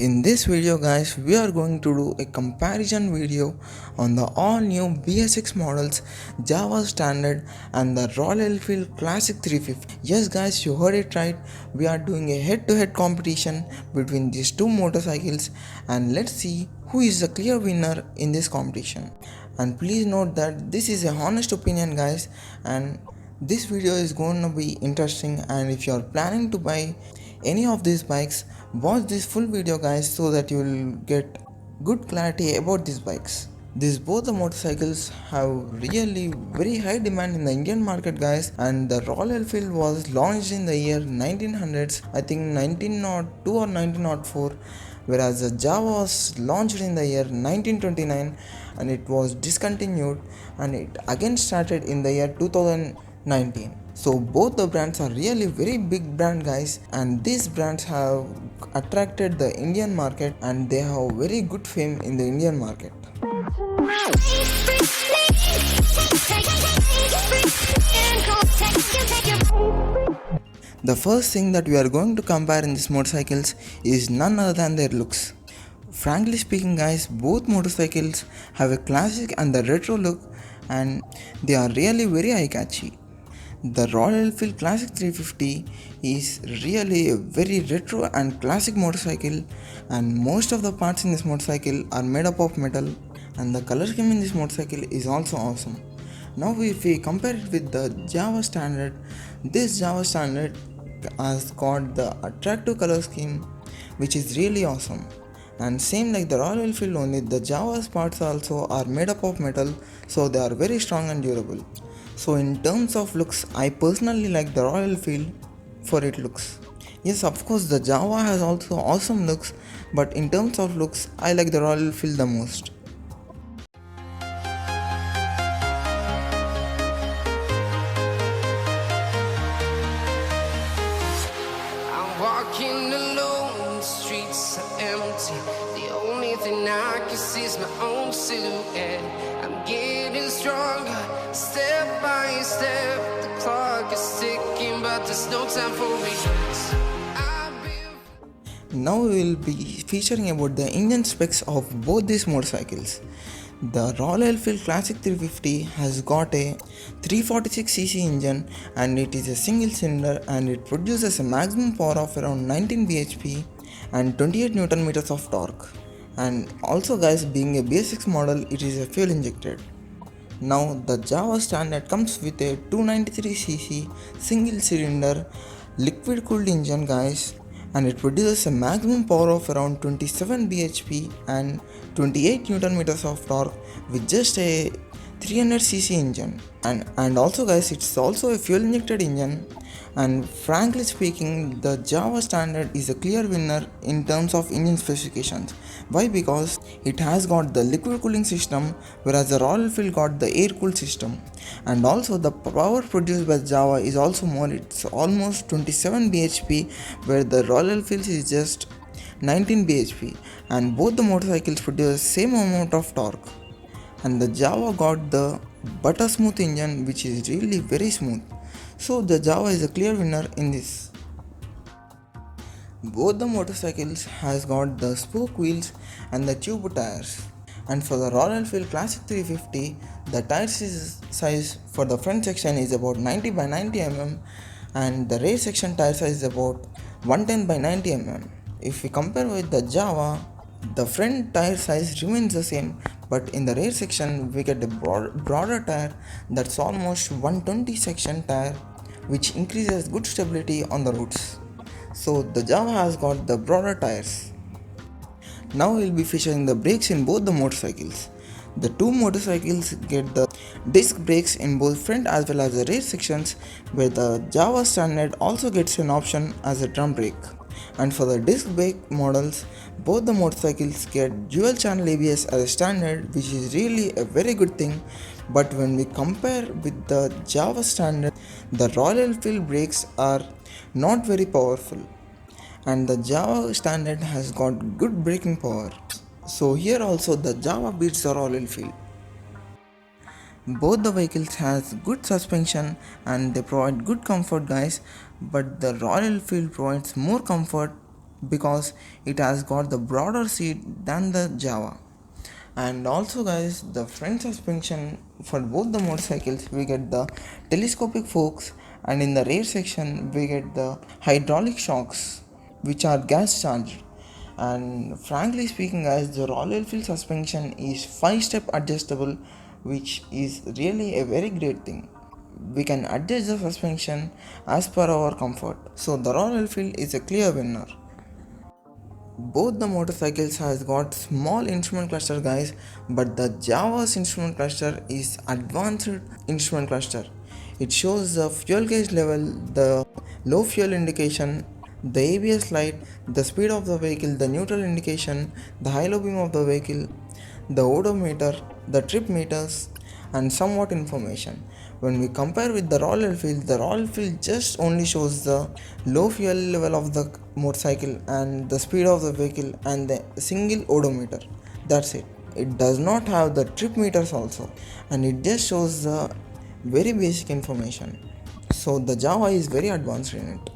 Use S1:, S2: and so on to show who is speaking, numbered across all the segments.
S1: In this video guys, we are going to do a comparison video on the all new BS6 models, Java Standard and the Royal Enfield Classic 350. Yes guys, you heard it right, we are doing a head-to-head competition between these two motorcycles and let's see who is the clear winner in this competition. And please note that this is a honest opinion guys, and this video is going to be interesting, and if you are planning to buy any of these bikes, watch this full video guys so that you will get good clarity about these bikes. These both the motorcycles have really very high demand in the Indian market guys, and the Royal Enfield was launched in the year 1900s, I think 1902 or 1904, whereas the Java was launched in the year 1929 and it was discontinued and it again started in the year 2019. So both the brands are really very big brand guys, and these brands have attracted the Indian market and they have very good fame in the Indian market. The first thing that we are going to compare in these motorcycles is none other than their looks. Frankly speaking guys, both motorcycles have a classic and the retro look, and they are really very eye-catchy. The Royal Enfield Classic 350 is really a very retro and classic motorcycle, and most of the parts in this motorcycle are made up of metal, and the color scheme in this motorcycle is also awesome. Now if we compare it with the Java Standard, this Java Standard has got the attractive color scheme which is really awesome. And same like the Royal Enfield only, the Java's parts also are made up of metal, so they are very strong and durable. So in terms of looks, I personally like the Royal Enfield for its looks. Yes, of course the Java has also awesome looks, but in terms of looks, I like the Royal Enfield the most.
S2: I'm walking alone, the streets are empty. The only thing I can see is my own silhouette. I'm getting stronger, step by step. The clock is ticking, but there's no time for regrets.
S1: Now we will be featuring about the engine specs of both these motorcycles. The Royal Enfield Classic 350 has got a 346cc engine, and it is a single cylinder, and it produces a maximum power of around 19 bhp and 28 Newton meters of torque. And also guys, being a BS6 model, it is a fuel injected. Now the Java Standard comes with a 293cc single cylinder liquid cooled engine guys, and it produces a maximum power of around 27 bhp and 28 Newton meters of torque with just a 300cc engine. And also guys, it's also a fuel injected engine, and frankly speaking, the Java Standard is a clear winner in terms of engine specifications. Why? Because it has got the liquid cooling system, whereas the Royal Enfield got the air cooled system. And also the power produced by Java is also more, it's almost 27 bhp, where the Royal Enfield is just 19 bhp, and both the motorcycles produce the same amount of torque. And the Java got the butter smooth engine, which is really very smooth. So the Java is a clear winner in this. Both the motorcycles has got the spoke wheels and the tube tires. And for the Royal Enfield Classic 350, the tire size for the front section is about 90 by 90 mm, and the rear section tire size is about 110 by 90 mm. If we compare with the Java, the front tire size remains the same, but in the rear section we get a broader tire that's almost 120 section tire, which increases good stability on the roads. So the Java has got the broader tires. Now we'll be featuring the brakes in both the motorcycles. The two motorcycles get the disc brakes in both front as well as the rear sections, where the Java Standard also gets an option as a drum brake. And for the disc brake models, both the motorcycles get dual channel ABS as a standard, which is really a very good thing. But when we compare with the Java Standard, the Royal Enfield brakes are not very powerful, and the Java Standard has got good braking power. So here also the Java beats the Royal Enfield. Both the vehicles has good suspension and they provide good comfort guys, but the Royal Enfield provides more comfort because it has got the broader seat than the Java. And also guys, the front suspension for both the motorcycles, we get the telescopic forks, and in the rear section we get the hydraulic shocks which are gas charged. And frankly speaking guys, the Royal Enfield suspension is 5-step adjustable, which is really a very great thing. We can adjust the suspension as per our comfort. So the Royal Enfield is a clear winner. Both the motorcycles has got small instrument cluster guys, but the Java's instrument cluster is advanced instrument cluster. It shows the fuel gauge level, the low fuel indication, the ABS light, the speed of the vehicle, the neutral indication, the high low beam of the vehicle, the odometer, the trip meters, and somewhat information. When we compare with the Royal Enfield, the Royal Enfield just only shows the low fuel level of the motorcycle and the speed of the vehicle and the single odometer. That's it. It does not have the trip meters also, and it just shows the very basic information. So the Java is very advanced in it.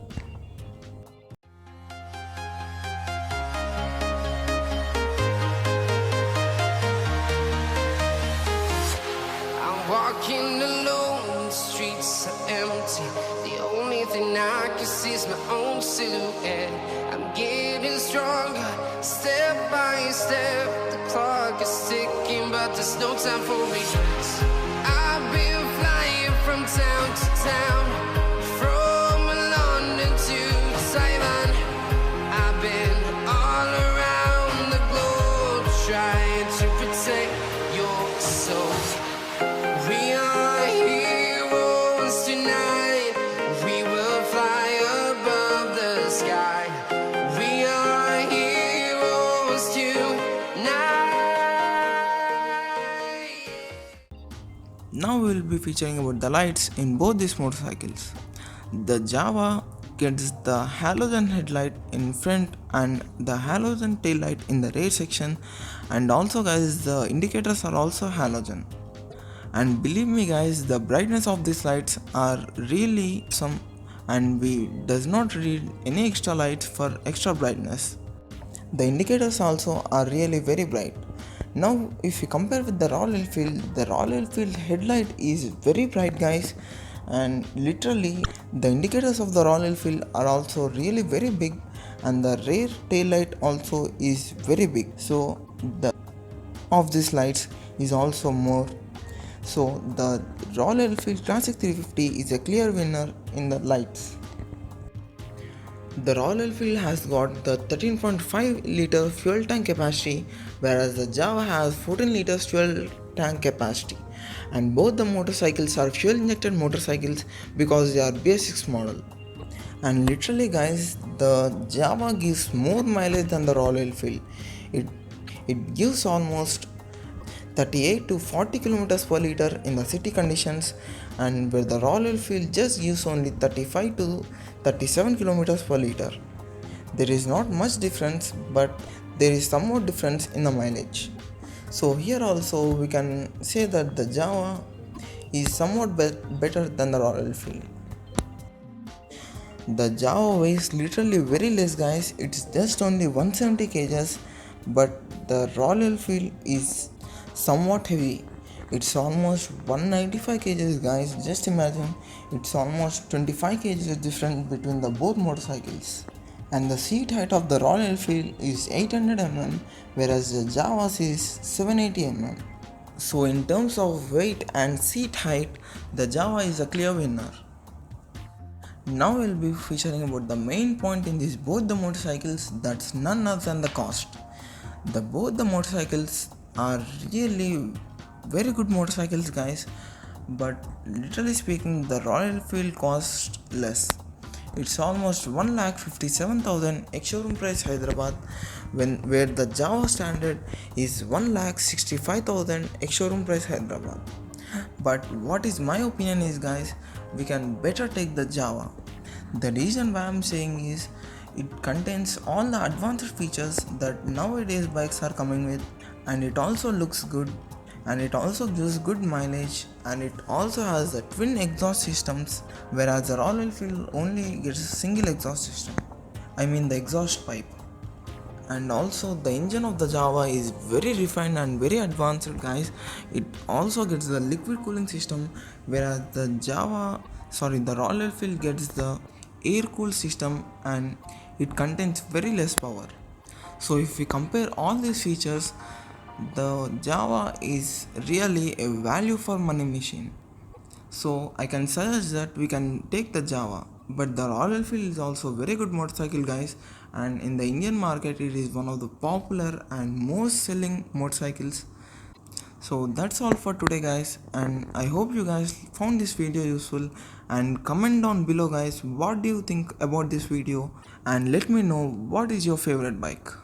S2: I'm walking alone, the streets are empty. The only thing I can see is my own silhouette. I'm getting stronger, step by step. The clock is ticking, but there's no time for regrets. I've been flying from town to town, from London to Taiwan. I've been all around the globe trying to protect your soul. We are heroes tonight. We will fly above the sky. We are heroes tonight.
S1: Now we will be featuring about the lights in both these motorcycles. The Java gets the halogen headlight in front and the halogen tail light in the rear section, and also guys, the indicators are also halogen. And believe me guys, the brightness of these lights are really some, and we does not need any extra lights for extra brightness. The indicators also are really very bright. Now if you compare with the Royal Enfield headlight is very bright guys, and literally the indicators of the Royal Enfield are also really very big, and the rear tail light also is very big. So the of these lights is also more. So the Royal Enfield Classic 350 is a clear winner in the lights. The Royal Enfield has got the 13.5 liter fuel tank capacity, whereas the Java has 14 liters fuel tank capacity. And both the motorcycles are fuel injected motorcycles because they are BS6 model. And literally guys, the Java gives more mileage than the Royal Enfield. It gives almost 38 to 40 kilometers per liter in the city conditions, and where the Royal Enfield just gives only 35 to 37 kilometers per liter. There is not much difference, but there is somewhat difference in the mileage. So here also we can say that the Java is somewhat better than the Royal Enfield. The Java weighs literally very less guys, it's just only 170 kgs, but the Royal Enfield is somewhat heavy. It's almost 195 kgs guys, just imagine, it's almost 25 kgs difference between the both motorcycles. And the seat height of the Royal Enfield is 800 mm, whereas the Java's is 780 mm. So in terms of weight and seat height, the Java is a clear winner. Now we'll be featuring about the main point in these both the motorcycles, that's none other than the cost. Both the motorcycles are really very good motorcycles guys, but literally speaking the Royal Enfield costs less. It's almost 1,57,000 ex-showroom price Hyderabad, where the Java standard is 1,65,000 ex-showroom price Hyderabad. But what is my opinion is guys, we can better take the Java. The reason why I'm saying is it contains all the advanced features that nowadays bikes are coming with, and it also looks good, and it also gives good mileage, and it also has the twin exhaust systems, whereas the Royal Enfield only gets a single exhaust system. I mean the exhaust pipe. And also the engine of the Java is very refined and very advanced, guys. It also gets the liquid cooling system, whereas the Royal Enfield gets the air cooled system, and it contains very less power. So if we compare all these features, the Java is really a value for money machine. So I can suggest that we can take the Java. But the Royal Enfield is also very good motorcycle, guys, and in the Indian market it is one of the popular and most selling motorcycles. So that's all for today, guys, and I hope you guys found this video useful, and comment down below, guys, what do you think about this video, and let me know what is your favorite bike.